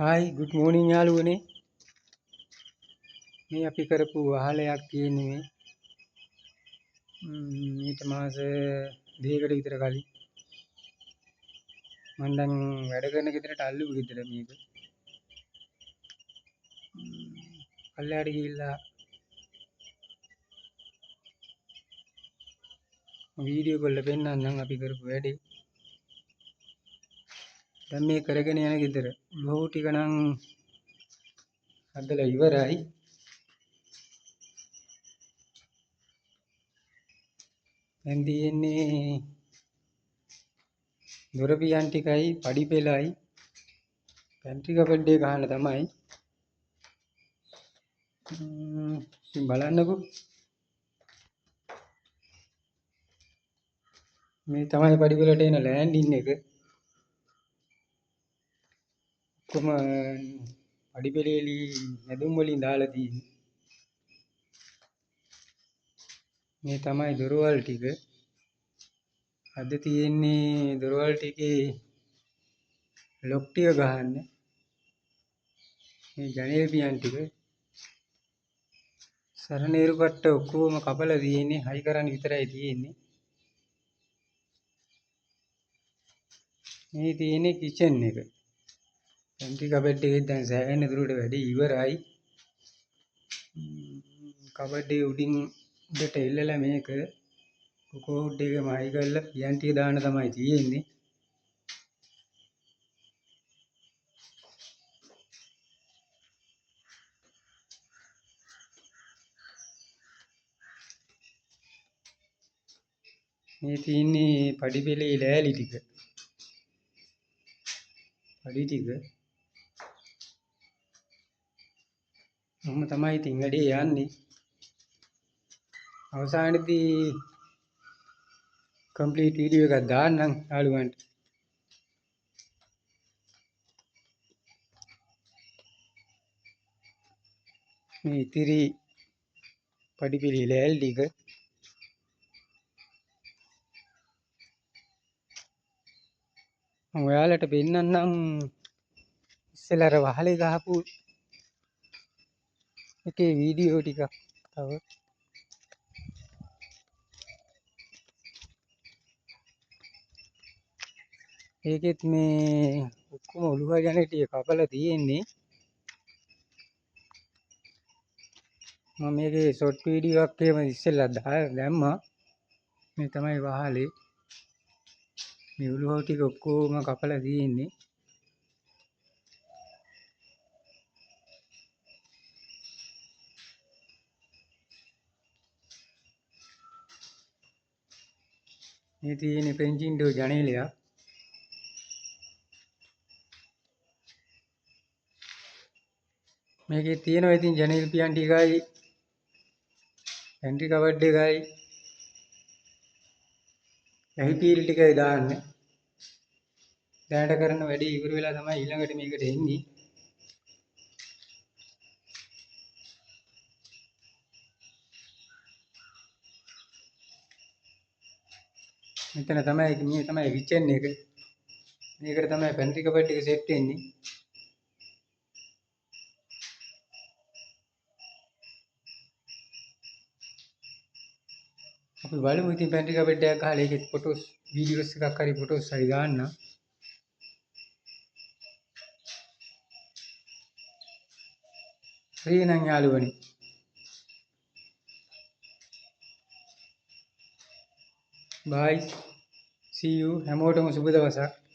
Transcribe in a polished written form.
Hi, good morning යාළුවනේ. මේ අපි කරපු වහලයක් තියෙන්නේ මීට මාස දෙකකට විතර කලින්. මම දැන් වැඩ කරන ගෙදරට අල්ලපු ගෙදර මේක. පල්ලෙහාට ගිහිල්ලා වීඩියෝ කරලා පෙන්නන්නම් අපි කරපු වැඩේ. දැන් මේ කරගෙන යන ගෙදර ලෝහු ටික නම් හදලා ඉවරයි. දැන් තියෙන්නේ දොර පියන් ටිකයි පඩි පෙළයි පැන්ට්‍රි කබඩ් එක ගන්න තමයි. ඉතින් බලන්නකෝ. මේ තමයි පඩි පෙළට එන ලෑන්ඩින් එක. කොහොම පඩි පෙළේලි නැදුම් වලින් දාලා තියෙන්නේ. මේ තමයි දොරවල් ටික. අද තියෙන්නේ දොරවල් ටිකේ ලොක් ටික ගහන්න. මේ ජනේල් පියන් ටික සරණේරු කට්ට ඔක්කොම කපලා තියෙන්නේ. හයි කරන්න විතරයි තියෙන්නේ. මේ තියෙන්නේ කිචන් එක. පැන්ට්‍රි කබඩ් එකේ දැන් සෑහෙන දුරට වැඩි ඉවරයි. කබඩ් එක උඩින් උඩට එල්ලලා මේක කොකෝඩ් එකම හයි කරලා පියන් ටික දාන්න තමයි තියෙන්නේ. මේ තියෙන්නේ පඩි පෙළේ ලෑලි ටික. පඩි ටික මම තමයි ඉතින් වැඩේ යන්නේ. අවසානයේදී කම්ප්ලීට් වීඩියෝ එකක් දාන්නම් යාළුවන්ට. මේ ඉතිරි පඩි පෙළේ ලෑලි ටික මම ඔයාලට පෙන්නන්නම්. ඉස්සෙල්ලා අර වහලේ ගහපු එකේ වීඩියෝ ටිකක් තව ඒකෙත් මේ ඔක්කොම ඔලුව යන ටික කපලා තියෙන්නේ. මම මේකේ ෂොට් වීඩියෝ එකක් එහෙම ඉස්සෙල්ලා දැම්මා. මේ තමයි වහලේ. මේ ඔලුව ටික ඔක්කොම කපලා තියෙන්නේ. මේ තියෙන්නේ ෆ්‍රෙන්ච් වින්ඩෝ ජනේලයක්. මේකේ තියෙනවා ඉතින් ජනේල් පියන් ටිකයි පැන්ට්‍රි කබඩ් එකයි ඇහිපීල් ටිකයි දාන්න. දැනට කරන වැඩේ ඉවර වෙලා තමයි ඊළඟට මේකට එන්නේ. මෙතන තමයි මේ තමයි කිචන් එක. මේකට තමයි පැන්ට්‍රි කබඩ් එක සෙට් වෙන්නේ. අපි බලමු ඉතින් පැන්ට්‍රි කබඩ් එකක් ගහලා ඒකේ ෆොටෝස් වීඩියෝස් එකක් හරි ෆොටෝස් හරි දාන්න. හරි නම් යාළුවනේ. bye see you හැමෝටම සුබ දවසක්.